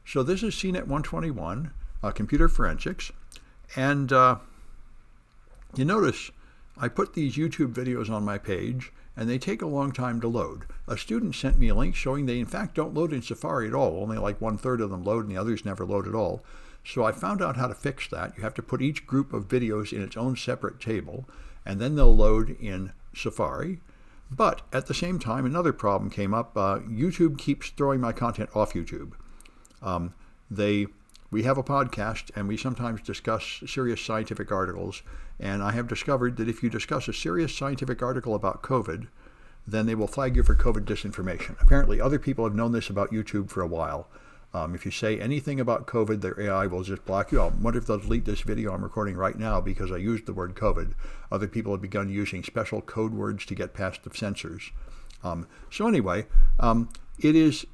So this is CNIT 121, computer forensics, and you notice I put these YouTube videos on my page, and they take a long time to load. A student sent me a link showing they in fact don't load in Safari at all. Only like 1/3 of them load and the others never load at all. So I found out how to fix that. You have to put each group of videos in its own separate table, and then they'll load in Safari. But at the same time, another problem came up. YouTube keeps throwing my content off YouTube. We have a podcast, and we sometimes discuss serious scientific articles, and I have discovered that if you discuss a serious scientific article about COVID, then they will flag you for COVID disinformation. Apparently, other people have known this about YouTube for a while. If you say anything about COVID, their AI will just block you out. I wonder if they'll delete this video I'm recording right now because I used the word COVID. Other people have begun using special code words to get past the censors. So anyway, it is...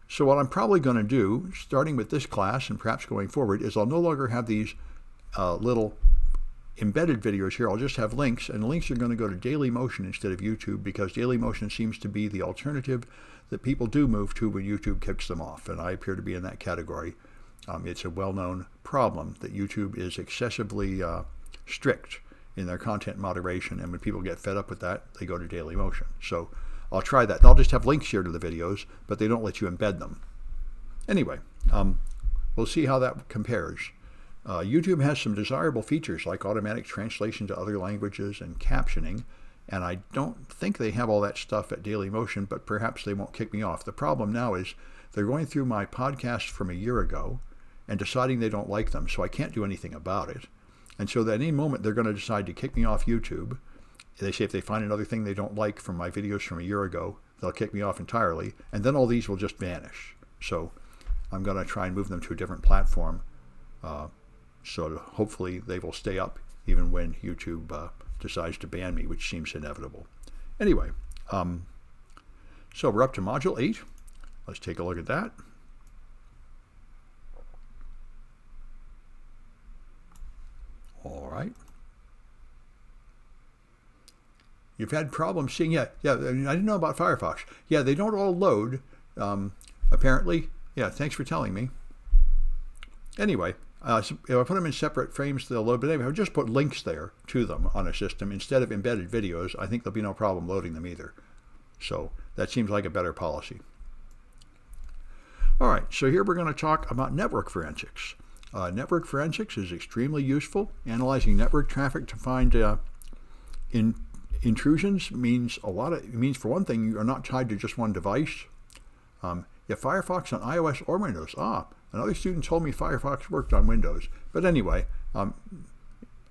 So what I'm probably going to do, starting with this class and perhaps going forward, is I'll no longer have these little embedded videos here. I'll just have links, and the links are going to go to Dailymotion instead of YouTube because Dailymotion seems to be the alternative that people do move to when YouTube kicks them off, and I appear to be in that category. It's a well-known problem that YouTube is excessively strict in their content moderation, and when people get fed up with that, they go to Dailymotion. So I'll try that. And I'll just have links here to the videos, but they don't let you embed them. Anyway, we'll see how that compares. YouTube has some desirable features like automatic translation to other languages and captioning, and I don't think they have all that stuff at Dailymotion, but perhaps they won't kick me off. The problem now is they're going through my podcasts from a year ago and deciding they don't like them, so I can't do anything about it. And so at any moment they're going to decide to kick me off YouTube. They say if they find another thing they don't like from my videos from a year ago, they'll kick me off entirely, and then all these will just vanish. So I'm going to try and move them to a different platform, so hopefully they will stay up even when YouTube decides to ban me, which seems inevitable. Anyway, so we're up to Module 8. Let's take a look at that. All right. You've had problems seeing, yeah, I didn't know about Firefox. Yeah, they don't all load, apparently. Yeah, thanks for telling me. Anyway, so if I put them in separate frames, they'll load. But anyway, I'll just put links there to them on a system instead of embedded videos. I think there'll be no problem loading them either. So that seems like a better policy. All right, so here we're going to talk about network forensics. Network forensics is extremely useful. Analyzing network traffic to find intrusions means it means, for one thing, you are not tied to just one device. If Firefox on iOS or Windows. Another student told me Firefox worked on Windows. But anyway,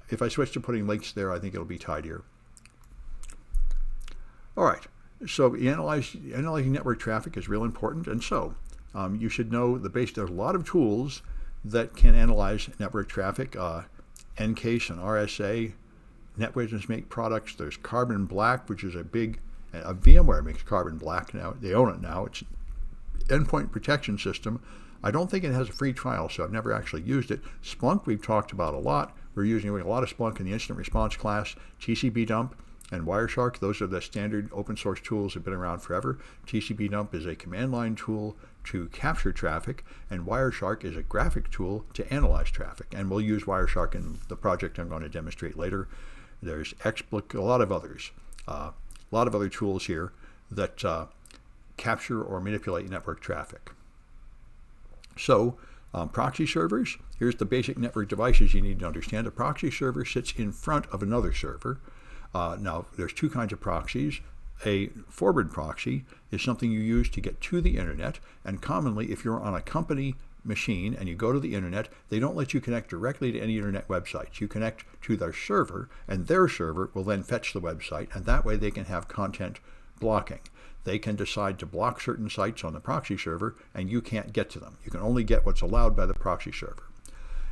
if I switch to putting links there, I think it'll be tidier. All right, so analyzing network traffic is real important, and so you should know the base. There's a lot of tools that can analyze network traffic. Ncase and RSA. NetWitness make products. There's Carbon Black, which is a VMware makes Carbon Black now. They own it now. It's an endpoint protection system. I don't think it has a free trial, so I've never actually used it. Splunk we've talked about a lot. We're using a lot of Splunk in the incident response class. TCP dump and Wireshark, those are the standard open source tools that have been around forever. TCP dump is a command line tool to capture traffic, and Wireshark is a graphic tool to analyze traffic. And we'll use Wireshark in the project I'm going to demonstrate later. There's XSplit, a lot of others. A lot of other tools here that capture or manipulate network traffic. So proxy servers, here's the basic network devices you need to understand. A proxy server sits in front of another server. Now, there's two kinds of proxies. A forward proxy is something you use to get to the internet, and commonly if you're on a company machine and you go to the internet, they don't let you connect directly to any internet websites. You connect to their server, and their server will then fetch the website, and that way they can have content blocking. They can decide to block certain sites on the proxy server, and you can't get to them. You can only get what's allowed by the proxy server.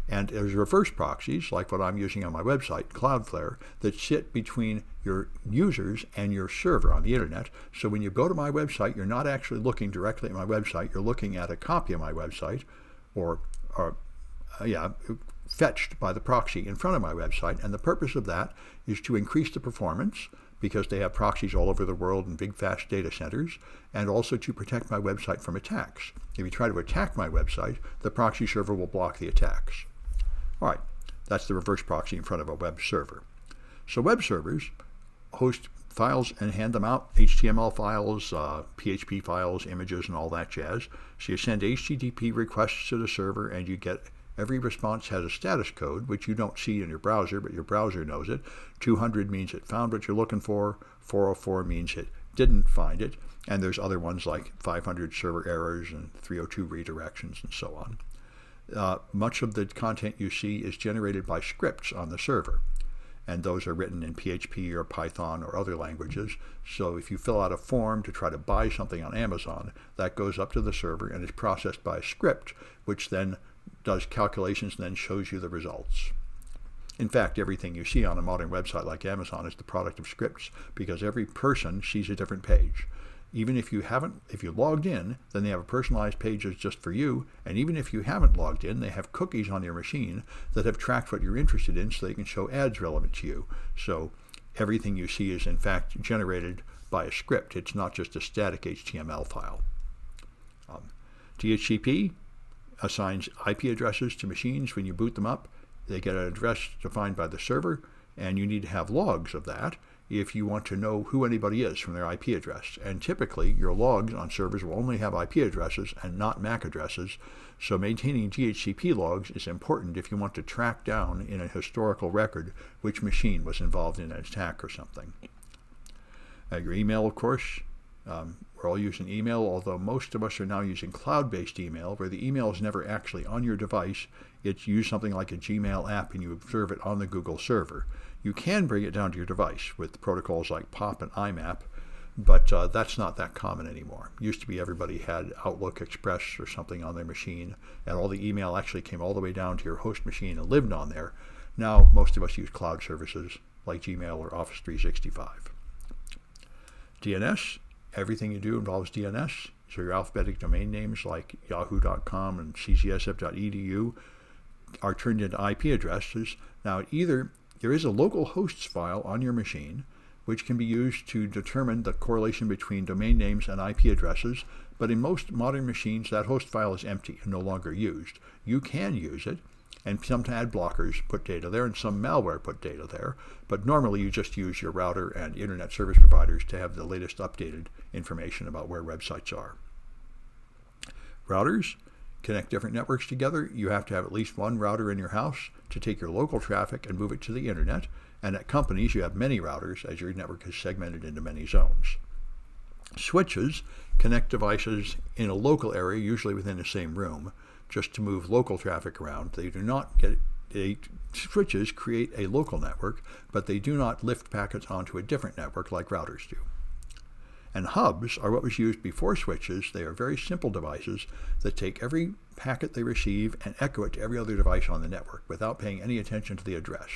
And there's reverse proxies, like what I'm using on my website, Cloudflare, that sit between your users and your server on the internet. So when you go to my website, you're not actually looking directly at my website. You're looking at a copy of my website, or fetched by the proxy in front of my website. And the purpose of that is to increase the performance because they have proxies all over the world in big, fast data centers, and also to protect my website from attacks. If you try to attack my website, the proxy server will block the attacks. All right, that's the reverse proxy in front of a web server. So web servers host files and hand them out, HTML files, PHP files, images, and all that jazz. So you send HTTP requests to the server, and you get every response has a status code, which you don't see in your browser, but your browser knows it. 200 means it found what you're looking for. 404 means it didn't find it. And there's other ones like 500 server errors and 302 redirections and so on. Much of the content you see is generated by scripts on the server, and those are written in PHP or Python or other languages. So if you fill out a form to try to buy something on Amazon, that goes up to the server and is processed by a script, which then does calculations and then shows you the results. In fact, everything you see on a modern website like Amazon is the product of scripts, because every person sees a different page. Even if you logged in, then they have a personalized page that's just for you. And even if you haven't logged in, they have cookies on your machine that have tracked what you're interested in so they can show ads relevant to you. So everything you see is in fact generated by a script. It's not just a static HTML file. DHCP assigns IP addresses to machines when you boot them up. They get an address defined by the server, and you need to have logs of that if you want to know who anybody is from their IP address. And typically, your logs on servers will only have IP addresses and not MAC addresses, so maintaining DHCP logs is important if you want to track down in a historical record which machine was involved in an attack or something. Your email, of course. We're all using email, although most of us are now using cloud-based email, where the email is never actually on your device. It's use something like a Gmail app, and you observe it on the Google server. You can bring it down to your device with protocols like POP and IMAP, but that's not that common anymore. It used to be everybody had Outlook Express or something on their machine, and all the email actually came all the way down to your host machine and lived on there. Now, most of us use cloud services like Gmail or Office 365. DNS. Everything you do involves DNS. So your alphabetic domain names like yahoo.com and ccsf.edu are turned into IP addresses. Now, either there is a local hosts file on your machine, which can be used to determine the correlation between domain names and IP addresses, but in most modern machines, that host file is empty and no longer used. You can use it, and some ad blockers put data there, and some malware put data there, but normally you just use your router and internet service providers to have the latest updated information about where websites are. Routers connect different networks together. You have to have at least one router in your house to take your local traffic and move it to the internet, and at companies you have many routers as your network is segmented into many zones. Switches connect devices in a local area, usually within the same room, just to move local traffic around. Switches create a local network, but they do not lift packets onto a different network like routers do. And hubs are what was used before switches. They are very simple devices that take every packet they receive and echo it to every other device on the network without paying any attention to the address,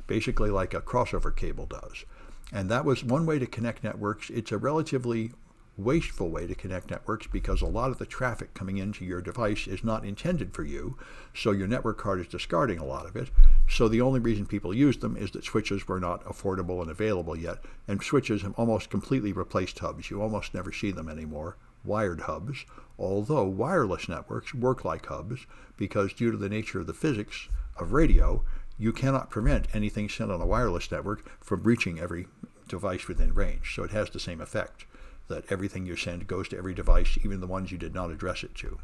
basically like a crossover cable does. And that was one way to connect networks. It's a relatively wasteful way to connect networks because a lot of the traffic coming into your device is not intended for you, so your network card is discarding a lot of it. So the only reason people used them is that switches were not affordable and available yet, and switches have almost completely replaced hubs. You almost never see them anymore, wired hubs, although wireless networks work like hubs because due to the nature of the physics of radio, you cannot prevent anything sent on a wireless network from reaching every device within range. So it has the same effect, that everything you send goes to every device, even the ones you did not address it to.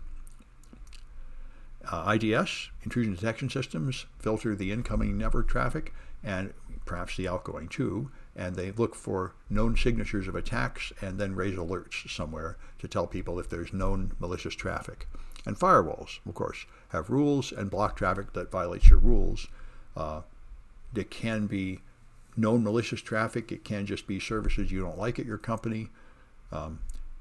IDS, intrusion detection systems, filter the incoming network traffic and perhaps the outgoing too, and they look for known signatures of attacks and then raise alerts somewhere to tell people if there's known malicious traffic. And firewalls, of course, have rules and block traffic that violates your rules. It can be known malicious traffic. It can just be services you don't like at your company.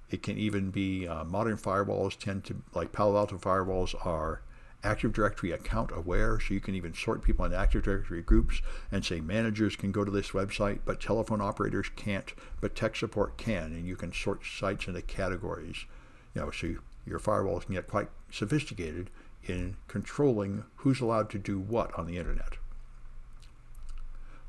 It can even be modern firewalls tend to, like Palo Alto firewalls, are Active Directory account aware, so you can even sort people into Active Directory groups and say managers can go to this website, but telephone operators can't, but tech support can, and you can sort sites into categories. So your firewalls can get quite sophisticated in controlling who's allowed to do what on the internet.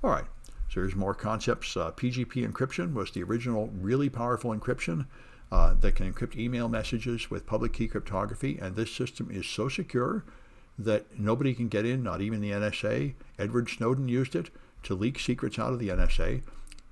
All right, So there's more concepts. PGP encryption was the original really powerful encryption that can encrypt email messages with public key cryptography. And this system is so secure that nobody can get in, not even the NSA. Edward Snowden used it to leak secrets out of the NSA.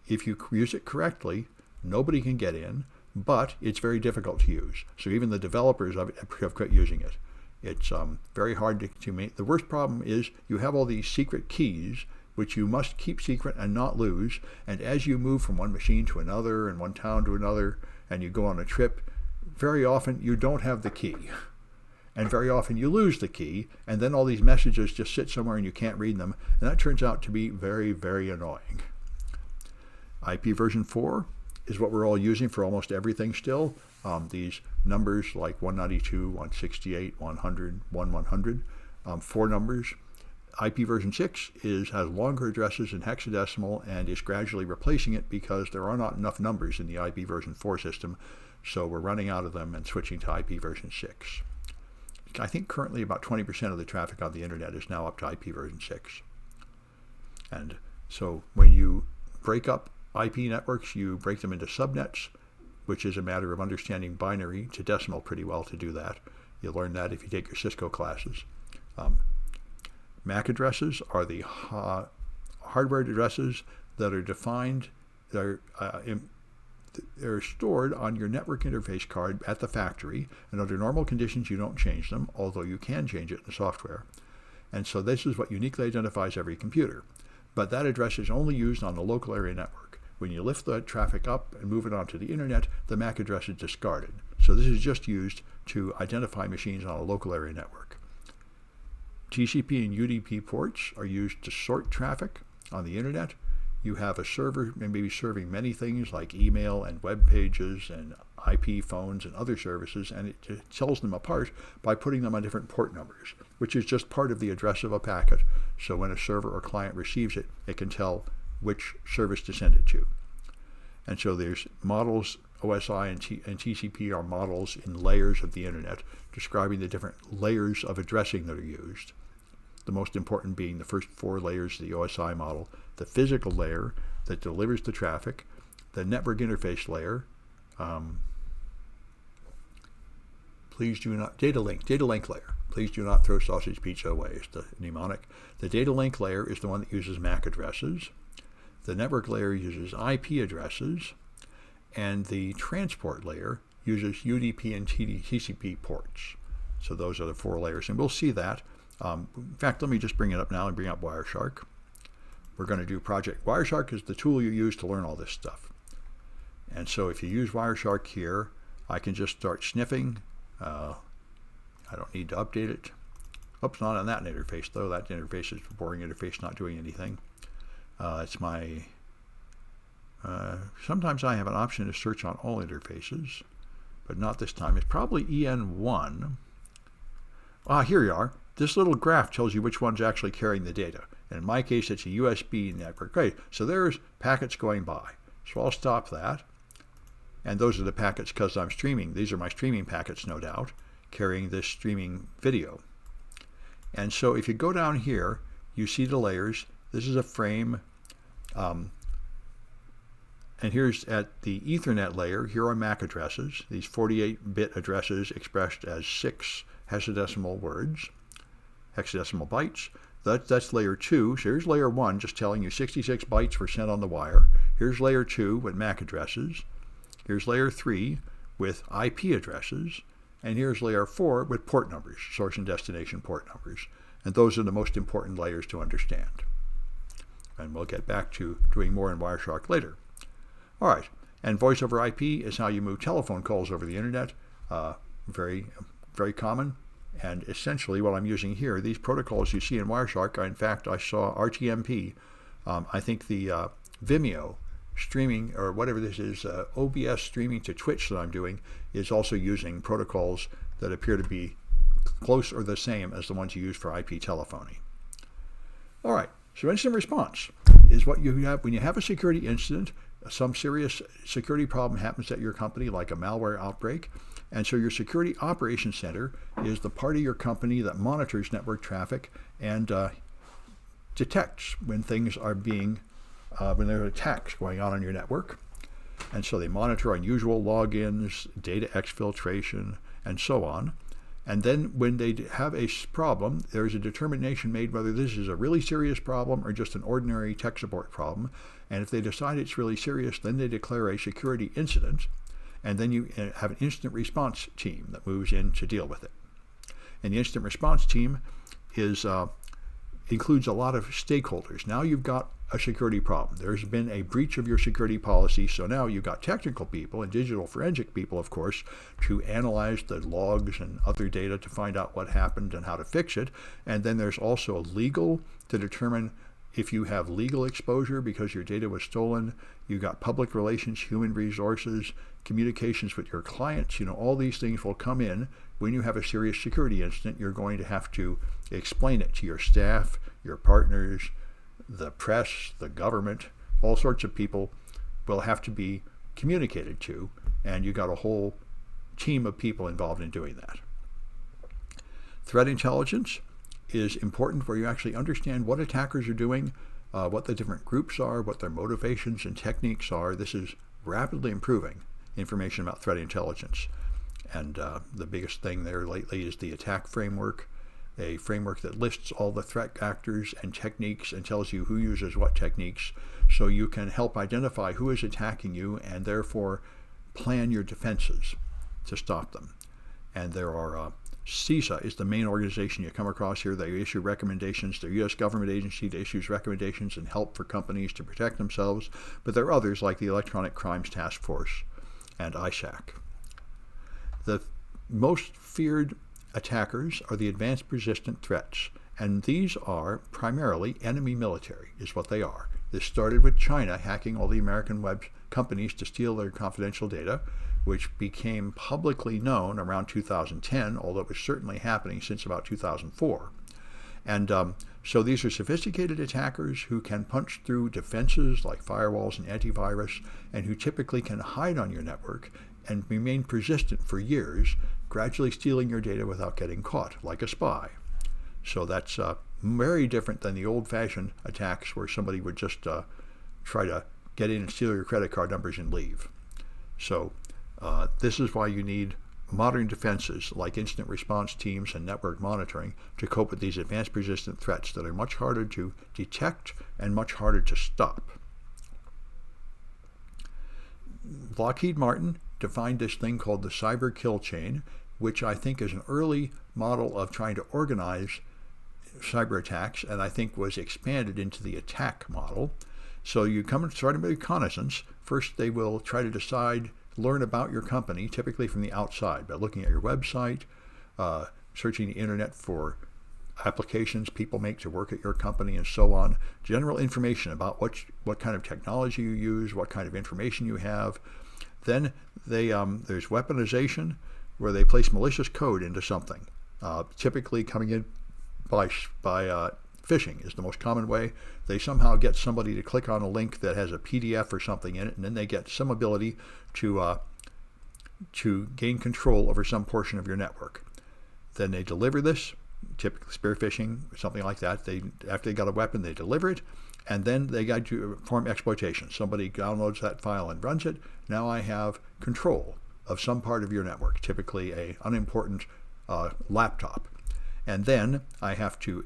If you use it correctly, nobody can get in, but it's very difficult to use. So even the developers of it have quit using it. It's very hard to make. The worst problem is you have all these secret keys which you must keep secret and not lose. And as you move from one machine to another and one town to another, and you go on a trip, very often you don't have the key. And very often you lose the key, and then all these messages just sit somewhere and you can't read them. And that turns out to be very, very annoying. IP version 4 is what we're all using for almost everything still. These numbers like 192, 168, 100, 1100, 4 numbers. IP version 6 has longer addresses in hexadecimal and is gradually replacing it because there are not enough numbers in the IP version 4 system, so we're running out of them and switching to IP version 6. I think currently about 20% of the traffic on the internet is now up to IP version 6. And so when you break up IP networks, you break them into subnets, which is a matter of understanding binary to decimal pretty well to do that. You'll learn that if you take your Cisco classes. MAC addresses are the hardware addresses that are defined, they're stored on your network interface card at the factory, and under normal conditions you don't change them, although you can change it in the software. And so this is what uniquely identifies every computer. But that address is only used on the local area network. When you lift the traffic up and move it onto the internet, the MAC address is discarded. So this is just used to identify machines on a local area network. TCP and UDP ports are used to sort traffic on the internet. You have a server maybe serving many things like email and web pages and IP phones and other services, and it tells them apart by putting them on different port numbers, which is just part of the address of a packet. So when a server or client receives it, it can tell which service to send it to. And so there's models, OSI and TCP are models in layers of the internet, describing the different layers of addressing that are used. The most important being the first 4 layers of the OSI model, the physical layer that delivers the traffic, the network interface layer, data link layer. Please do not throw sausage pizza away, is the mnemonic. The data link layer is the one that uses MAC addresses. The network layer uses IP addresses, and the transport layer uses UDP and TCP ports. So those are the 4 layers, and we'll see that. In fact, let me just bring it up now and bring up Wireshark. We're going to do Project Wireshark is the tool you use to learn all this stuff. And so if you use Wireshark here, I can just start sniffing. I don't need to update it. Oops, not on that interface though. That interface is a boring interface, not doing anything. It's my, sometimes I have an option to search on all interfaces, but not this time. It's probably EN1. Here you are. This little graph tells you which one's actually carrying the data. And in my case, it's a USB network. Great. So there's packets going by. So I'll stop that. And those are the packets because I'm streaming. These are my streaming packets, no doubt, carrying this streaming video. And so if you go down here, you see the layers. This is a frame. And here's at the Ethernet layer, here are MAC addresses, these 48-bit addresses expressed as 6 hexadecimal words, hexadecimal bytes. That's layer 2. So here's layer 1, just telling you 66 bytes were sent on the wire. Here's layer 2 with MAC addresses. Here's layer 3 with IP addresses. And here's layer 4 with port numbers, source and destination port numbers. And those are the most important layers to understand. And we'll get back to doing more in Wireshark later. All right, and voice over IP is how you move telephone calls over the internet. Very, very common. And essentially what I'm using here, these protocols you see in Wireshark, in fact, I saw RTMP. I think the Vimeo streaming, or whatever this is, OBS streaming to Twitch that I'm doing, is also using protocols that appear to be close or the same as the ones you use for IP telephony. All right, so incident response is what you have when you have a security incident. Some serious security problem happens at your company, like a malware outbreak. And so your security operations center is the part of your company that monitors network traffic and detects when things are being when there are attacks going on your network. And so they monitor unusual logins, data exfiltration, and so on. And then when they have a problem, there's a determination made whether this is a really serious problem or just an ordinary tech support problem. And if they decide it's really serious, then they declare a security incident. And then you have an incident response team that moves in to deal with it. And the incident response team includes a lot of stakeholders. Now you've got a security problem. There's been a breach of your security policy, so now you've got technical people and digital forensic people, of course, to analyze the logs and other data to find out what happened and how to fix it. And then there's also legal to determine if you have legal exposure because your data was stolen. You've got public relations, human resources, communications with your clients. All these things will come in. When you have a serious security incident, you're going to have to explain it to your staff, your partners, the press, the government. All sorts of people will have to be communicated to, and you've got a whole team of people involved in doing that. Threat intelligence is important, where you actually understand what attackers are doing, what the different groups are, what their motivations and techniques are. This is rapidly improving information about threat intelligence. And the biggest thing there lately is the attack framework, a framework that lists all the threat actors and techniques and tells you who uses what techniques, so you can help identify who is attacking you and therefore plan your defenses to stop them. And there are CISA is the main organization you come across here. They issue recommendations. They're a U.S. government agency that issues recommendations and help for companies to protect themselves. But there are others like the Electronic Crimes Task Force and ISAC. The most feared attackers are the advanced persistent threats, and these are primarily enemy military, is what they are. This started with China hacking all the American web companies to steal their confidential data, which became publicly known around 2010, although it was certainly happening since about 2004. And so these are sophisticated attackers who can punch through defenses like firewalls and antivirus, and who typically can hide on your network and remain persistent for years, gradually stealing your data without getting caught, like a spy. So that's very different than the old-fashioned attacks where somebody would just try to get in and steal your credit card numbers and leave. So this is why you need modern defenses like incident response teams and network monitoring to cope with these advanced persistent threats that are much harder to detect and much harder to stop. Lockheed Martin defined this thing called the cyber kill chain, which I think is an early model of trying to organize cyber attacks, and I think was expanded into the attack model. So you come and start with reconnaissance. First, they will try to learn about your company, typically from the outside, by looking at your website, searching the internet for applications people make to work at your company, and so on. General information about what kind of technology you use, what kind of information you have. Then there's weaponization, where they place malicious code into something, typically coming in by phishing is the most common way. They somehow get somebody to click on a link that has a PDF or something in it, and then they get some ability to gain control over some portion of your network. Then they deliver this, typically spear phishing, something like that. After they got a weapon, they deliver it, and then they got to perform exploitation. Somebody downloads that file and runs it. Now I have control of some part of your network, typically an unimportant laptop. And then I have to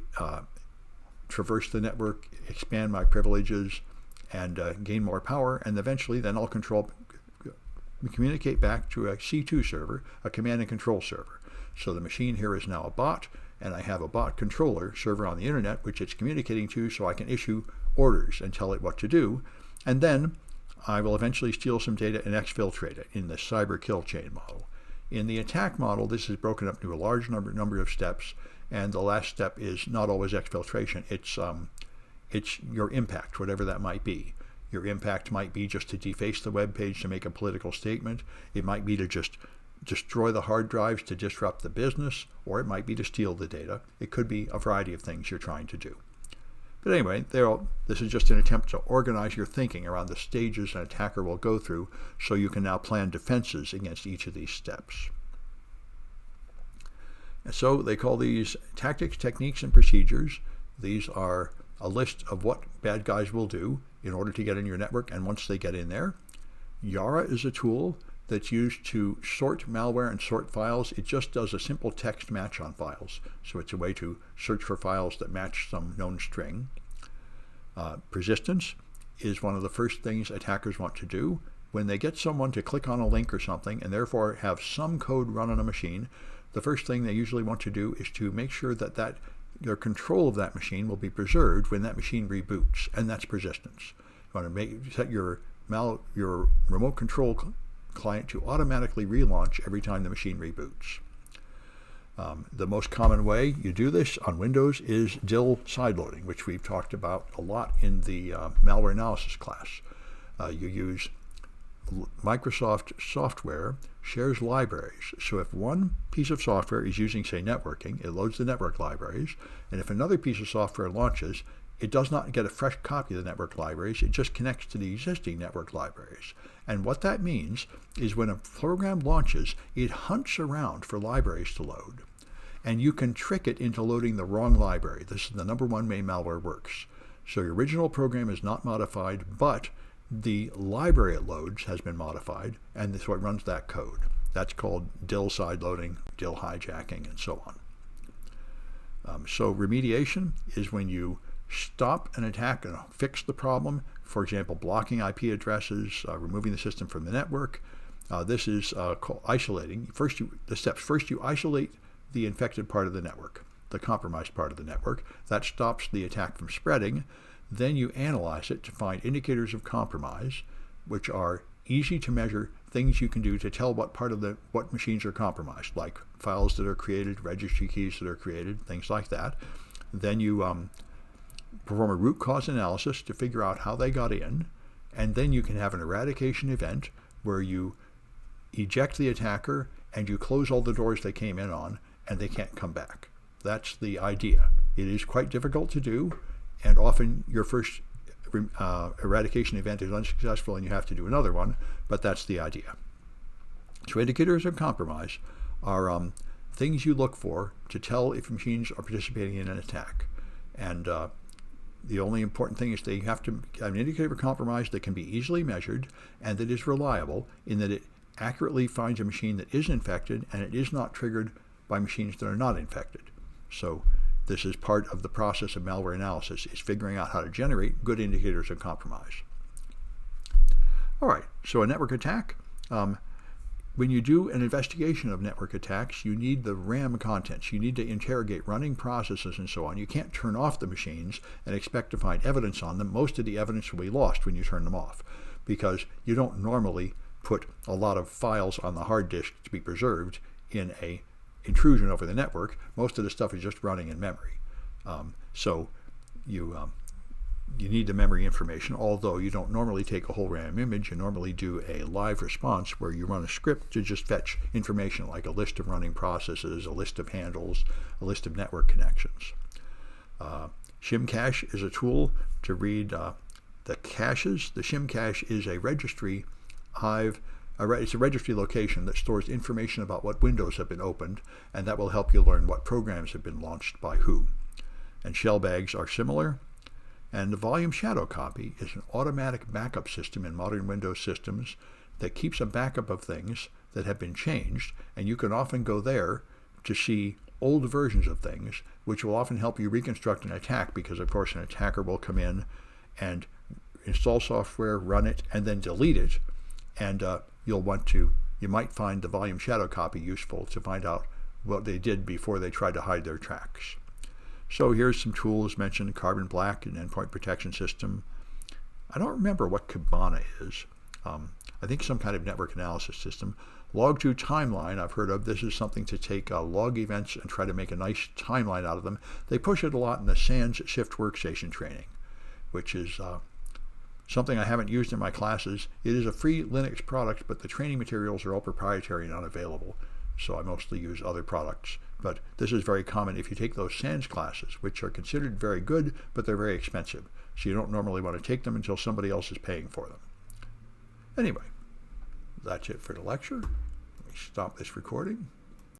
traverse the network, expand my privileges, and gain more power, and eventually then I'll communicate back to a C2 server, a command and control server. So the machine here is now a bot, and I have a bot controller server on the internet, which it's communicating to, so I can issue orders and tell it what to do. And then I will eventually steal some data and exfiltrate it in the cyber kill chain model. In the attack model, this is broken up into a large number of steps, and the last step is not always exfiltration. It's your impact, whatever that might be. Your impact might be just to deface the web page to make a political statement. It might be to just destroy the hard drives to disrupt the business, or it might be to steal the data. It could be a variety of things you're trying to do. But anyway, this is just an attempt to organize your thinking around the stages an attacker will go through, so you can now plan defenses against each of these steps. And so they call these tactics, techniques, and procedures. These are a list of what bad guys will do in order to get in your network, and once they get in there. Yara is a tool that's used to sort malware and sort files. It just does a simple text match on files. So it's a way to search for files that match some known string. Persistence is one of the first things attackers want to do. When they get someone to click on a link or something and therefore have some code run on a machine, the first thing they usually want to do is to make sure that their control of that machine will be preserved when that machine reboots, and that's persistence. You want to set your remote control client to automatically relaunch every time the machine reboots. The most common way you do this on Windows is DIL sideloading, which we've talked about a lot in the malware analysis class. You use Microsoft software shares libraries. So if one piece of software is using, say, networking, it loads the network libraries, and if another piece of software launches, it does not get a fresh copy of the network libraries, it just connects to the existing network libraries. And what that means is when a program launches, it hunts around for libraries to load. And you can trick it into loading the wrong library. This is the number one way malware works. So your original program is not modified, but the library it loads has been modified, and so it runs that code. That's called DIL sideloading, DIL hijacking, and so on. So remediation is when you stop an attack and fix the problem. For example, blocking IP addresses, removing the system from the network. This is called isolating. First, you isolate the infected part of the network, the compromised part of the network. That stops the attack from spreading. Then you analyze it to find indicators of compromise, which are easy to measure things you can do to tell what machines are compromised, like files that are created, registry keys that are created, things like that. Then you perform a root cause analysis to figure out how they got in, and then you can have an eradication event where you eject the attacker and you close all the doors they came in on, and they can't come back. That's the idea. It is quite difficult to do, and often your first eradication event is unsuccessful and you have to do another one, but that's the idea. So indicators of compromise are things you look for to tell if machines are participating in an attack. And the only important thing is they have to have an indicator of compromise that can be easily measured and that is reliable in that it accurately finds a machine that is infected and it is not triggered by machines that are not infected. So this is part of the process of malware analysis, is figuring out how to generate good indicators of compromise. All right, so a network attack. When you do an investigation of network attacks, you need the RAM contents. You need to interrogate running processes and so on. You can't turn off the machines and expect to find evidence on them. Most of the evidence will be lost when you turn them off because you don't normally put a lot of files on the hard disk to be preserved in a intrusion over the network. Most of the stuff is just running in memory. So you need the memory information, although you don't normally take a whole RAM image. You normally do a live response where you run a script to just fetch information like a list of running processes, a list of handles, a list of network connections. Shim cache is a tool to read the caches. The Shim cache is a registry hive. It's a registry location that stores information about what windows have been opened, and that will help you learn what programs have been launched by who. And shell bags are similar. And the volume shadow copy is an automatic backup system in modern Windows systems that keeps a backup of things that have been changed, and you can often go there to see old versions of things, which will often help you reconstruct an attack because, of course, an attacker will come in and install software, run it, and then delete it. And you might find the volume shadow copy useful to find out what they did before they tried to hide their tracks. So here's some tools mentioned: Carbon Black, an endpoint protection system. I don't remember what Kibana is. I think some kind of network analysis system. Log2 Timeline, I've heard of. This is something to take log events and try to make a nice timeline out of them. They push it a lot in the SANS Shift Workstation training, which is something I haven't used in my classes. It is a free Linux product, but the training materials are all proprietary and unavailable, so I mostly use other products. But this is very common if you take those SANS classes, which are considered very good, but they're very expensive. So you don't normally want to take them until somebody else is paying for them. Anyway, that's it for the lecture. Let me stop this recording.